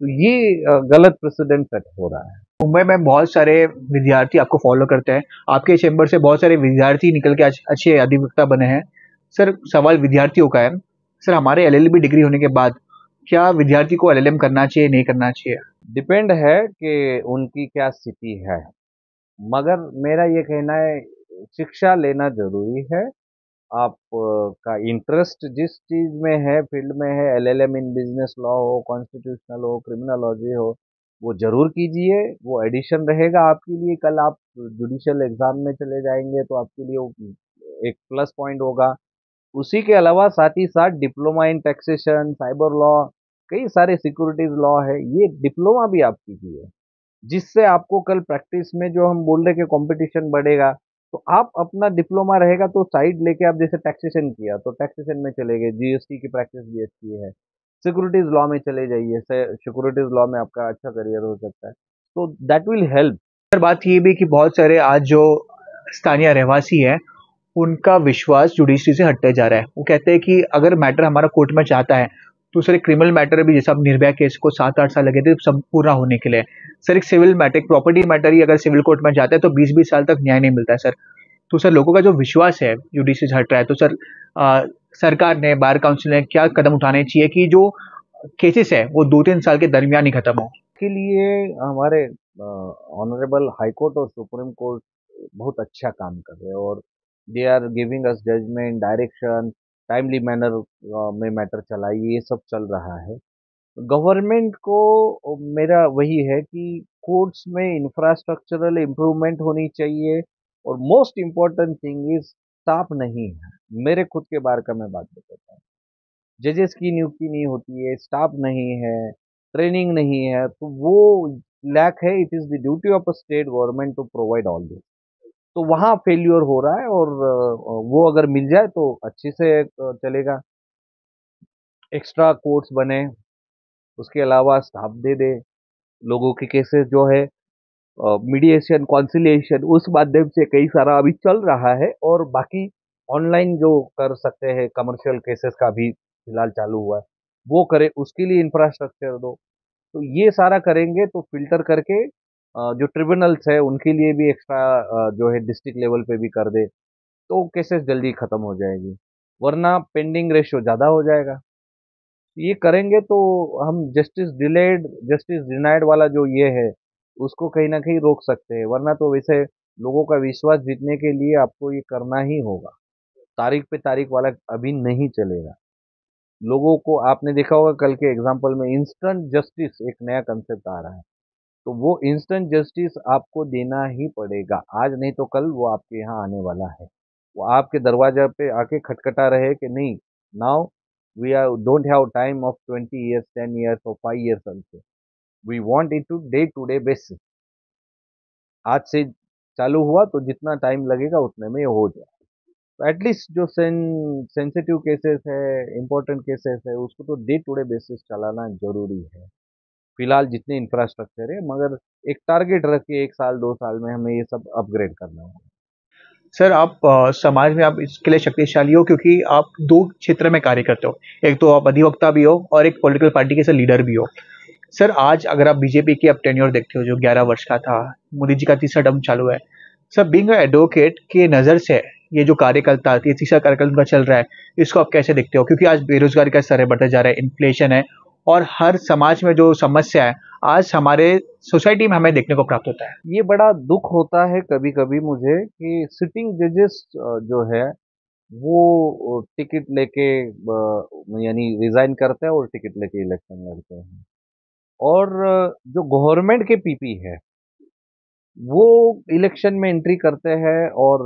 तो ये गलत प्रेसिडेंट सेट हो रहा है। मुंबई में बहुत सारे विद्यार्थी आपको फॉलो करते हैं, आपके चैम्बर से बहुत सारे विद्यार्थी निकल के आज अच्छे अधिवक्ता बने हैं। सर, सवाल विद्यार्थियों का है। सर, हमारे एलएलबी डिग्री होने के बाद क्या विद्यार्थी को एलएलएम करना चाहिए, नहीं करना चाहिए? डिपेंड है कि उनकी क्या स्थिति है, मगर मेरा ये कहना है शिक्षा लेना जरूरी है। आप का इंटरेस्ट जिस चीज में है, फील्ड में है, एलएलएम इन बिजनेस लॉ हो, कॉन्स्टिट्यूशनल हो, क्रिमिनोलॉजी हो, वो जरूर कीजिए। वो एडिशन रहेगा आपके लिए। कल आप जुडिशियल एग्जाम में चले जाएंगे तो आपके लिए वो एक प्लस पॉइंट होगा। उसी के अलावा साथ ही साथ diploma in taxation, cyber law, कई सारे सिक्योरिटीज लॉ है, ये डिप्लोमा भी आप कीजिए, जिससे आपको कल प्रैक्टिस में जो हम बोल रहे कि कंपटीशन बढ़ेगा, तो आप अपना डिप्लोमा रहेगा तो साइड लेके आप जैसे टैक्सेशन किया तो टैक्सेशन में चले गए, जीएसटी की प्रैक्टिस भी अच्छी है, सिक्योरिटीज लॉ में चले जाइए, सिक्योरिटीज लॉ में आपका अच्छा करियर हो सकता है, तो दैट विल हेल्प। सर, बात ये भी कि बहुत सारे आज जो स्थानीय रहवासी हैं, उनका विश्वास जुडिशरी से हटते जा रहा है। वो कहते हैं कि अगर मैटर हमारा कोर्ट में चाहता है तो सर एक क्रिमिनल मैटर भी, जैसा अब निर्भया केस को 7-8 साल लगे थे सब पूरा होने के लिए, सर एक सिविल मैटर, एक प्रॉपर्टी मैटर ही अगर सिविल कोर्ट में जाता है तो 20-20 साल तक न्याय नहीं मिलता है सर। तो सर लोगों का जो विश्वास है जुडिशरी से हट रहा है, तो सर सरकार ने, बार काउंसिल ने क्या कदम उठाने चाहिए कि जो केसेस है वो 2-3 साल के दरमियान ही खत्म हो? के लिए हमारे ऑनरेबल हाई कोर्ट और सुप्रीम कोर्ट बहुत अच्छा काम कर रहे हैं, और they are giving us judgement, direction, timely manner में मैटर चलाइए, ये सब चल रहा है। गवर्नमेंट को मेरा वही है कि कोर्ट्स में इंफ्रास्ट्रक्चरल इम्प्रूवमेंट होनी चाहिए, और most important thing is staff नहीं है। मेरे खुद के बार का मैं बात बताता हूँ, जजेस की नियुक्ति नहीं होती है, स्टाफ नहीं है, ट्रेनिंग नहीं है, तो वो लैक है। It is the duty of a state government to provide all this. तो वहाँ फेल्यूर हो रहा है, और वो अगर मिल जाए तो अच्छे से चलेगा। एक्स्ट्रा कोर्ट्स बने, उसके अलावा स्टाफ दे दे, लोगों के केसेस जो है मीडिएशन, कॉन्सिलिएशन, उस माध्यम से कई सारा अभी चल रहा है, और बाकी ऑनलाइन जो कर सकते हैं, कमर्शियल केसेस का भी फिलहाल चालू हुआ है, वो करे, उसके लिए इंफ्रास्ट्रक्चर दो। तो ये सारा करेंगे तो फिल्टर करके जो ट्रिब्यूनल्स है उनके लिए भी एक्स्ट्रा जो है डिस्ट्रिक्ट लेवल पे भी कर दे, तो केसेस जल्दी खत्म हो जाएगी, वरना पेंडिंग रेशियो ज़्यादा हो जाएगा। ये करेंगे तो हम जस्टिस डिलेड, जस्टिस डिनाइड वाला जो ये है, उसको कहीं ना कहीं रोक सकते हैं, वरना तो वैसे लोगों का विश्वास जीतने के लिए आपको ये करना ही होगा। तारीख पे तारीख वाला अभी नहीं चलेगा। लोगों को आपने देखा होगा कल के एग्जाम्पल में इंस्टेंट जस्टिस एक नया कंसेप्ट आ रहा है, तो वो इंस्टेंट जस्टिस आपको देना ही पड़ेगा, आज नहीं तो कल वो आपके यहाँ आने वाला है। वो आपके दरवाजा पे आके खटखटा रहे कि नहीं, now we are don't have time of 20 years, 10 years और 5 years also, we want it to day basis. आज से चालू हुआ तो जितना टाइम लगेगा उतने में ये हो जाए। तो एटलीस्ट जो सेंसिटिव केसेस है, इंपॉर्टेंट केसेस है, उसको तो डे बेसिस चलाना जरूरी है। फिलहाल जितने इंफ्रास्ट्रक्चर है, मगर एक टारगेट रख के 1 साल 2 साल में हमें ये सब अपग्रेड करना होगा। सर, आप समाज में आप इसके लिए शक्तिशाली हो क्योंकि आप दो क्षेत्र में कार्य करते हो। एक तो आप अधिवक्ता भी हो और एक पॉलिटिकल पार्टी के सर लीडर भी हो। सर, आज अगर आप बीजेपी की आप टेन्योर देखते हो जो 11 वर्ष का था, मोदी जी का तीसरा टर्म चालू है। सर, बीइंग एडवोकेट की नज़र से ये जो कार्यकाल ये तीसरा कार्यकाल उनका चल रहा है, इसको आप कैसे देखते हो? क्योंकि आज बेरोजगारी का स्तर है, बढ़ता जा रहा है, इन्फ्लेशन है और हर समाज में जो समस्या है आज हमारे सोसाइटी में हमें देखने को प्राप्त होता है। ये बड़ा दुख होता है कभी कभी मुझे कि सिटिंग जजेस जो है वो टिकट लेके यानी रिजाइन करते हैं और टिकट लेके इलेक्शन लड़ते हैं, और जो गवर्नमेंट के पीपी है वो इलेक्शन में एंट्री करते हैं, और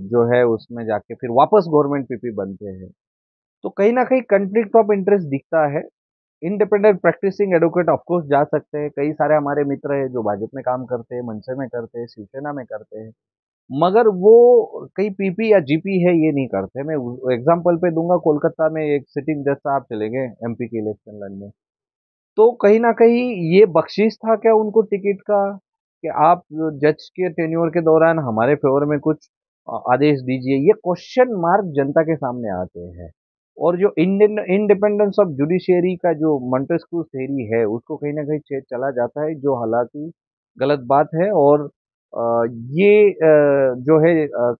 जो है उसमें जाके फिर वापस गवर्नमेंट पीपी बनते हैं। तो कहीं ना कहीं कंफ्लिक्ट ऑफ इंटरेस्ट दिखता है। इंडिपेंडेंट प्रैक्टिसिंग एडवोकेट ऑफकोर्स जा सकते हैं, कई सारे हमारे मित्र हैं जो भाजपा में काम करते हैं, मनसे में करते हैं, शिवसेना में करते हैं, मगर वो कहीं पीपी या जीपी है ये नहीं करते। मैं एग्जाम्पल पे दूंगा, कोलकाता में एक सिटिंग जज साहब चले गए एमपी के इलेक्शन लड़ने, तो कहीं ना कहीं ये बख्शीश था क्या उनको टिकट का, कि आप जज के टेन्योर के दौरान हमारे फेवर में कुछ आदेश दीजिए। ये क्वेश्चन मार्क जनता के सामने आते हैं। और जो इंडियन इंडिपेंडेंस ऑफ जुडिशियरी का जो मोंटेस्क्यू थ्योरी है उसको कहीं ना कहीं छेद चला जाता है, जो हालांकि गलत बात है। और ये जो है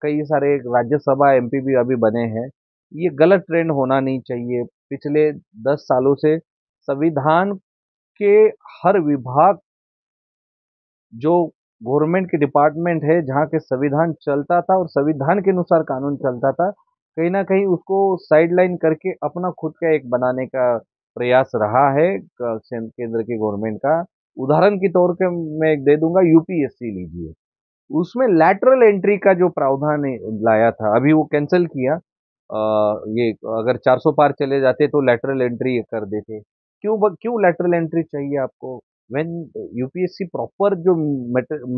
कई सारे राज्यसभा एमपी भी अभी बने हैं, ये गलत ट्रेंड होना नहीं चाहिए। पिछले 10 सालों से संविधान के हर विभाग, जो गवर्नमेंट के डिपार्टमेंट है जहाँ के संविधान चलता था और संविधान के अनुसार कानून चलता था, कहीं ना कहीं उसको साइडलाइन करके अपना खुद का एक बनाने का प्रयास रहा है केंद्र की गवर्नमेंट का। उदाहरण के तौर पे मैं एक दे दूंगा, यूपीएससी लीजिए, उसमें लैटरल एंट्री का जो प्रावधान लाया था, अभी वो कैंसिल किया। ये अगर 400 पार चले जाते तो लैटरल एंट्री कर देते। क्यों लैटरल एंट्री चाहिए आपको? व्हेन यूपीएससी प्रॉपर जो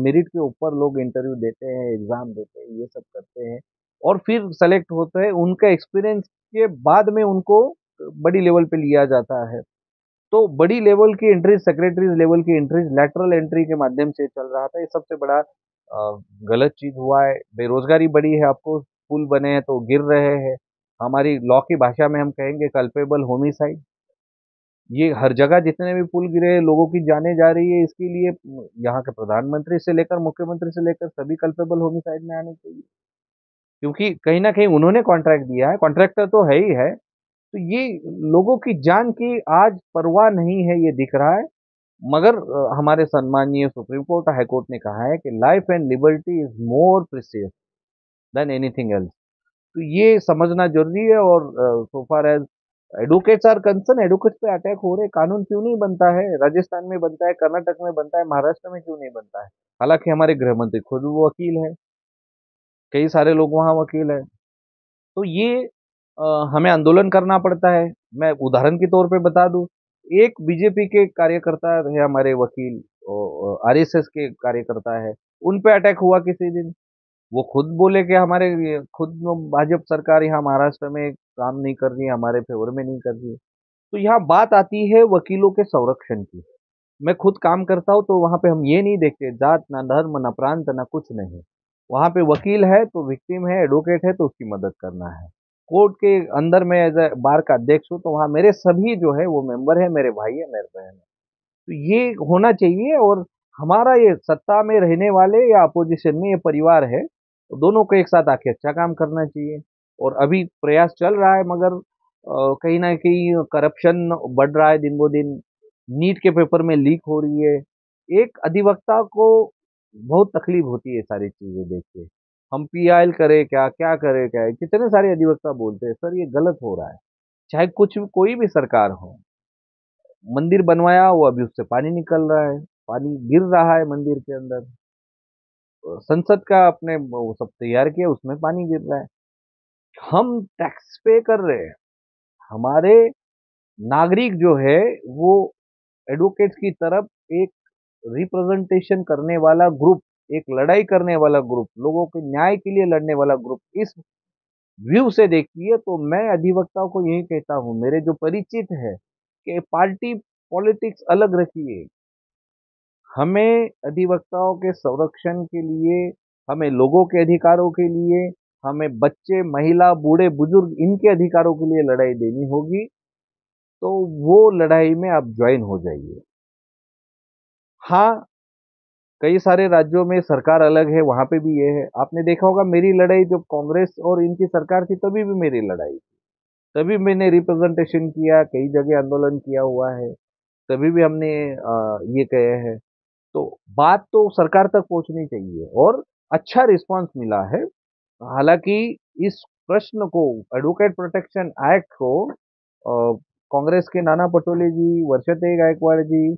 मेरिट के ऊपर लोग इंटरव्यू देते हैं, एग्जाम देते हैं, ये सब करते हैं और फिर सेलेक्ट होते हैं, उनका एक्सपीरियंस के बाद में उनको बड़ी लेवल पे लिया जाता है। तो बड़ी लेवल की एंट्री, सेक्रेटरीज लेवल की एंट्रीज लैटरल एंट्री के माध्यम से चल रहा था। ये सबसे बड़ा गलत चीज हुआ है। बेरोजगारी बढ़ी है, आपको पुल बने हैं तो गिर रहे हैं। हमारी लॉ की भाषा में हम कहेंगे कल्पेबल होमिसाइड। ये हर जगह जितने भी पुल गिरे हैं, लोगों की जाने जा रही है, इसके लिए यहाँ के प्रधानमंत्री से लेकर मुख्यमंत्री से लेकर सभी कल्पेबल होमिसाइड में आने चाहिए, क्योंकि कहीं ना कहीं उन्होंने कॉन्ट्रैक्ट दिया है, कॉन्ट्रैक्टर तो है ही है। तो ये लोगों की जान की आज परवाह नहीं है, ये दिख रहा है। मगर हमारे सम्माननीय सुप्रीम कोर्ट, हाई कोर्ट ने कहा है कि life and liberty is more precious than anything else. तो ये समझना जरूरी है। और so far as advocates are concern, advocates पे अटैक हो रहे, कानून क्यों नहीं बनता है? राजस्थान में बनता है, कर्नाटक में बनता है, महाराष्ट्र में क्यों नहीं बनता है? हालांकि हमारे गृह मंत्री खुद वो वकील है, कई सारे लोग वहाँ वकील है। तो ये हमें आंदोलन करना पड़ता है। मैं उदाहरण के तौर पे बता दूं, एक बीजेपी के कार्यकर्ता है हमारे वकील, आरएसएस के कार्यकर्ता है, उन पे अटैक हुआ किसी दिन। वो खुद बोले कि हमारे खुद भाजपा सरकार यहाँ महाराष्ट्र में काम नहीं कर रही, हमारे फेवर में नहीं कर रही। तो यहाँ बात आती है वकीलों के संरक्षण की। मैं खुद काम करता हूँ तो वहां पे हम ये नहीं देखते जात ना धर्म ना प्रांत ना कुछ नहीं। वहां पे वकील है तो विक्टिम है, एडवोकेट है तो उसकी मदद करना है। कोर्ट के अंदर में एज ए बार का अध्यक्ष हूँ, तो वहाँ मेरे सभी जो है वो मेंबर है, मेरे भाई है, मेरे बहन है। तो ये होना चाहिए। और हमारा ये सत्ता में रहने वाले या अपोजिशन में ये परिवार है, तो दोनों को एक साथ आके अच्छा काम करना चाहिए। और अभी प्रयास चल रहा है, मगर कहीं ना कहीं करप्शन बढ़ रहा है दिन ब दिन। नीट के पेपर में लीक हो रही है। एक अधिवक्ता को बहुत तकलीफ होती है ये सारी चीजें देख के। हम पीआईएल करे क्या, क्या करे क्या, कितने सारे अधिवक्ता बोलते हैं सर ये गलत हो रहा है। चाहे कुछ भी, कोई भी सरकार हो, मंदिर बनवाया वो अभी उससे पानी निकल रहा है, पानी गिर रहा है मंदिर के अंदर। संसद का अपने वो सब तैयार किया, उसमें पानी गिर रहा है। हम टैक्स पे कर रहे हैं। हमारे नागरिक जो है वो एडवोकेट्स की तरफ एक रिप्रेजेंटेशन करने वाला ग्रुप, एक लड़ाई करने वाला ग्रुप, लोगों के न्याय के लिए लड़ने वाला ग्रुप, इस व्यू से देखिए तो मैं अधिवक्ताओं को यही कहता हूं, मेरे जो परिचित है, कि पार्टी पॉलिटिक्स अलग रखिए। हमें अधिवक्ताओं के संरक्षण के लिए, हमें लोगों के अधिकारों के लिए, हमें बच्चे, महिला, बूढ़े, बुजुर्ग, इनके अधिकारों के लिए लड़ाई देनी होगी। तो वो लड़ाई में आप ज्वाइन हो जाइए। हाँ, कई सारे राज्यों में सरकार अलग है, वहां पे भी ये है। आपने देखा होगा मेरी लड़ाई जब कांग्रेस और इनकी सरकार थी तभी भी मेरी लड़ाई थी, तभी मैंने रिप्रेजेंटेशन किया, कई जगह आंदोलन किया हुआ है, तभी भी हमने ये कहे हैं। तो बात तो सरकार तक पहुंचनी चाहिए और अच्छा रिस्पांस मिला है। हालांकि इस प्रश्न को, एडवोकेट प्रोटेक्शन एक्ट को, कांग्रेस के नाना पटोले जी, वर्षते गायकवाड़ जी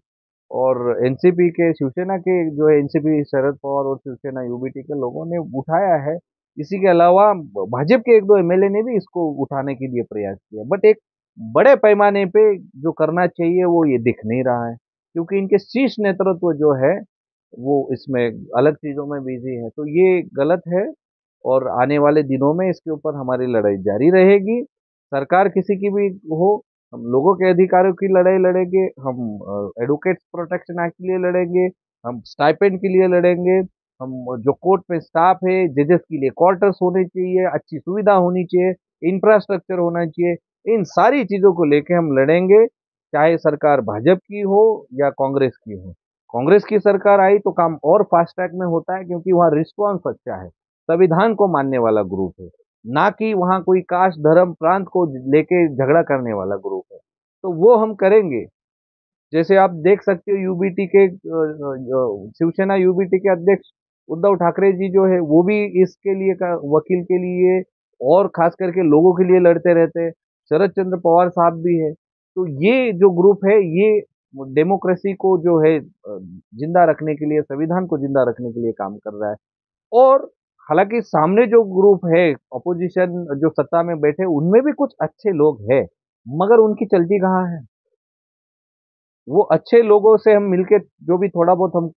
और एनसीपी के, शिवसेना के जो है एनसीपी शरद पवार और शिवसेना यूबीटी के लोगों ने उठाया है। इसी के अलावा भाजपा के एक दो एमएलए ने भी इसको उठाने के लिए प्रयास किया, बट एक बड़े पैमाने पे जो करना चाहिए वो ये दिख नहीं रहा है, क्योंकि इनके शीर्ष नेतृत्व जो है वो इसमें अलग चीज़ों में बिजी है, तो ये गलत है। और आने वाले दिनों में इसके ऊपर हमारी लड़ाई जारी रहेगी। सरकार किसी की भी हो, हम लोगों के अधिकारों की लड़ाई लड़ेंगे, हम एडवोकेट्स प्रोटेक्शन एक्ट के लिए लड़ेंगे, हम स्टाइपेंड के लिए लड़ेंगे, हम जो कोर्ट में स्टाफ है, जजेस के लिए क्वार्टर्स होने चाहिए, अच्छी सुविधा होनी चाहिए, इंफ्रास्ट्रक्चर होना चाहिए, इन सारी चीज़ों को लेके हम लड़ेंगे, चाहे सरकार भाजपा की हो या कांग्रेस की हो। कांग्रेस की सरकार आई तो काम और फास्ट ट्रैक में होता है, क्योंकि वहाँ रिस्पॉन्स अच्छा है, संविधान को मानने वाला ग्रुप है, ना कि वहाँ कोई कास्ट धर्म प्रांत को लेके झगड़ा करने वाला ग्रुप है। तो वो हम करेंगे। जैसे आप देख सकते हो यूबीटी के शिवसेना यूबीटी के अध्यक्ष उद्धव ठाकरे जी जो है वो भी इसके लिए का वकील के लिए और खास करके लोगों के लिए लड़ते रहते हैं। शरद चंद्र पवार साहब भी है। तो ये जो ग्रुप है ये डेमोक्रेसी को जो है जिंदा रखने के लिए, संविधान को जिंदा रखने के लिए काम कर रहा है। और हालांकि सामने जो ग्रुप है अपोजिशन जो सत्ता में बैठे उनमें भी कुछ अच्छे लोग हैं, मगर उनकी चलती कहाँ है। वो अच्छे लोगों से हम मिलके जो भी थोड़ा बहुत हम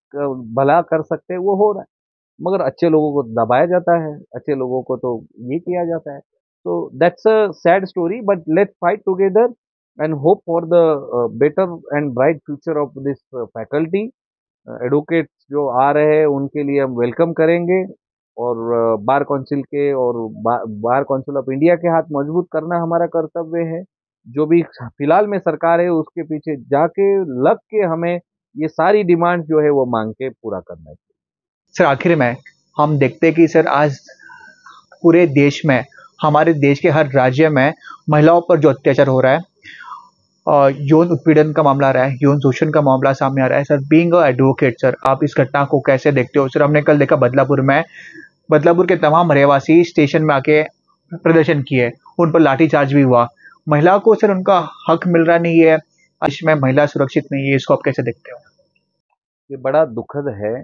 भला कर सकते हैं वो हो रहा है, मगर अच्छे लोगों को दबाया जाता है, अच्छे लोगों को तो ये किया जाता है। तो that's a sad story, but let's fight together and hope for the better and bright future of this faculty. Advocates जो आ रहे हैं उनके लिए हम वेलकम करेंगे, और बार काउंसिल के और बार काउंसिल ऑफ इंडिया के हाथ मजबूत करना हमारा कर्तव्य है। जो भी फिलहाल में सरकार है उसके पीछे जाके लग के हमें ये सारी डिमांड जो है वो मांग के पूरा करना चाहिए। सर आखिर में हम देखते हैं कि सर आज पूरे देश में, हमारे देश के हर राज्य में महिलाओं पर जो अत्याचार हो रहा है, यौन उत्पीड़न का मामला आ रहा है, यौन शोषण का मामला सामने आ रहा है। Sir being a advocate, sir आप इस घटना को कैसे देखते हो? सर हमने कल देखा बदलापुर में, बदलापुर के तमाम रहवासी स्टेशन में आके प्रदर्शन किए, उन पर लाठीचार्ज भी हुआ। महिला को सर उनका हक मिल रहा नहीं है, देश में महिला सुरक्षित नहीं है, इसको आप कैसे देखते हो? ये बड़ा दुखद है।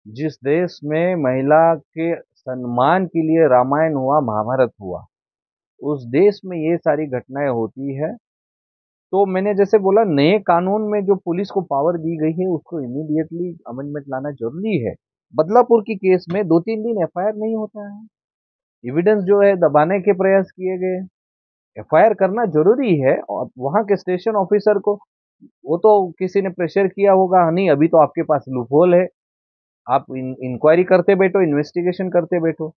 जिस देश में महिला के सम्मान के लिए रामायण हुआ, महाभारत हुआ, उस देश में ये सारी घटनाएं होती है। तो मैंने जैसे बोला, नए कानून में जो पुलिस को पावर दी गई है उसको इमीडिएटली अमेंडमेंट लाना जरूरी है। बदलापुर की केस में 2-3 दिन एफआईआर नहीं होता है, एविडेंस जो है दबाने के प्रयास किए गए। एफआईआर करना जरूरी है, और वहां के स्टेशन ऑफिसर को, वो तो किसी ने प्रेशर किया होगा, नहीं अभी तो आपके पास लूपहोल है, आप इंक्वायरी करते बैठो, इन्वेस्टिगेशन करते बैठो।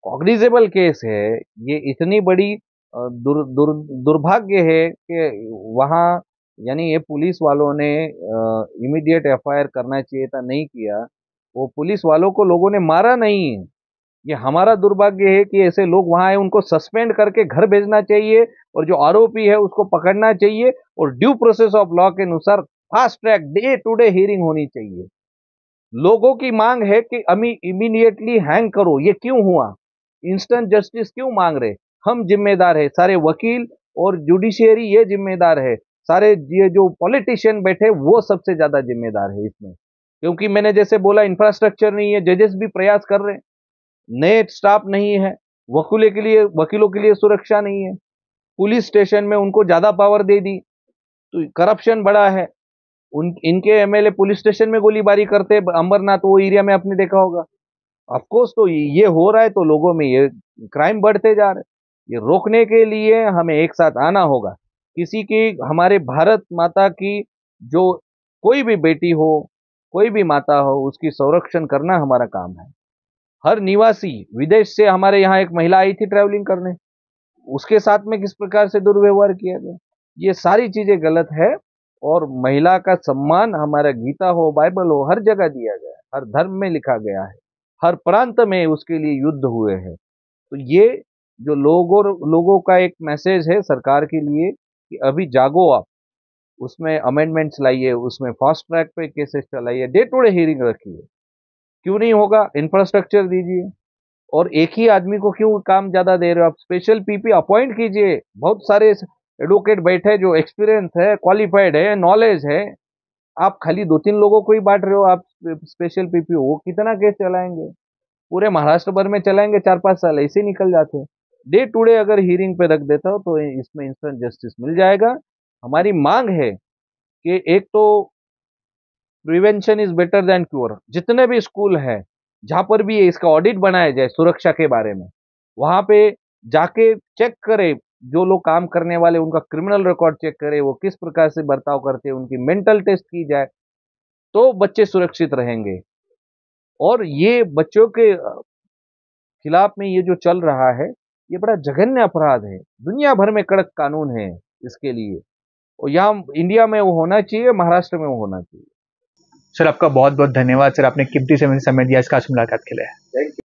कॉग्निजेबल केस है ये, इतनी बड़ी दुर्भाग्य है कि वहाँ, यानी ये पुलिस वालों ने इमीडिएट एफआईआर करना चाहिए था, नहीं किया। वो पुलिस वालों को लोगों ने मारा नहीं। ये हमारा दुर्भाग्य है कि ऐसे लोग वहां आए, उनको सस्पेंड करके घर भेजना चाहिए, और जो आरोपी है उसको पकड़ना चाहिए, और ड्यू प्रोसेस ऑफ लॉ के अनुसार fast track day to day hearing होनी चाहिए। लोगों की मांग है कि अमी इमीडिएटली हैंग करो, ये क्यों हुआ? इंस्टेंट जस्टिस क्यों मांग रहे? हम जिम्मेदार है, सारे वकील और जुडिशियरी ये जिम्मेदार है, सारे ये जो पॉलिटिशियन बैठे वो सबसे ज्यादा जिम्मेदार है इसमें। क्योंकि मैंने जैसे बोला, इंफ्रास्ट्रक्चर नहीं है, जजेस भी प्रयास कर रहे हैं, नए स्टाफ नहीं है, वकीलों के लिए सुरक्षा नहीं है, पुलिस स्टेशन में उनको ज्यादा पावर दे दी, तो करप्शन बड़ा है। उन इनके एमएलए पुलिस स्टेशन में गोलीबारी करते, अंबरनाथ वो एरिया में आपने देखा होगा। ऑफ कोर्स, तो ये हो रहा है तो लोगों में ये क्राइम बढ़ते जा रहे हैं। ये रोकने के लिए हमें एक साथ आना होगा। किसी की, हमारे भारत माता की जो कोई भी बेटी हो, कोई भी माता हो, उसकी संरक्षण करना हमारा काम है। हर निवासी, विदेश से हमारे यहाँ एक महिला आई थी ट्रैवलिंग करने, उसके साथ में किस प्रकार से दुर्व्यवहार किया गया, ये सारी चीजें गलत है। और महिला का सम्मान हमारा गीता हो, बाइबल हो, हर जगह दिया गया है, हर धर्म में लिखा गया है, हर प्रांत में उसके लिए युद्ध हुए हैं। तो ये जो लोगों का एक मैसेज है सरकार के लिए कि अभी जागो आप, उसमें अमेंडमेंट्स लाइए, उसमें फास्ट ट्रैक पे केसेस चलाइए, डे टू डे हियरिंग रखिए। क्यों नहीं होगा? इंफ्रास्ट्रक्चर दीजिए। और एक ही आदमी को क्यों काम ज्यादा दे रहे हो? आप स्पेशल पीपी अपॉइंट कीजिए, बहुत सारे एडवोकेट बैठे जो एक्सपीरियंस है, क्वालिफाइड है, नॉलेज है। आप खाली 2-3 लोगों को ही बांट रहे हो, आप स्पेशल पीपी, वो कितना केस चलाएंगे? पूरे महाराष्ट्र भर में चलाएंगे, 4-5 साल ऐसे निकल जाते हैं। डे टू डे अगर हियरिंग पे रख देता हो तो इसमें इंस्टेंट जस्टिस मिल जाएगा। हमारी मांग है कि एक तो prevention is better than cure. जितने भी स्कूल है जहां पर भी इसका ऑडिट बनाया जाए सुरक्षा के बारे में, वहां पे जाके चेक करे, जो लोग काम करने वाले उनका क्रिमिनल रिकॉर्ड चेक करे, वो किस प्रकार से बर्ताव करते हैं, उनकी मेंटल टेस्ट की जाए, तो बच्चे सुरक्षित रहेंगे। और ये बच्चों के खिलाफ में ये जो चल रहा है, ये बड़ा जघन्य अपराध है। दुनिया भर में कड़क कानून है इसके लिए, और यहाँ इंडिया में वो होना चाहिए, महाराष्ट्र में वो होना चाहिए। सर आपका बहुत बहुत धन्यवाद सर, आपने कीमती समय दिया इस खास मुलाकात के लिए। Thank you.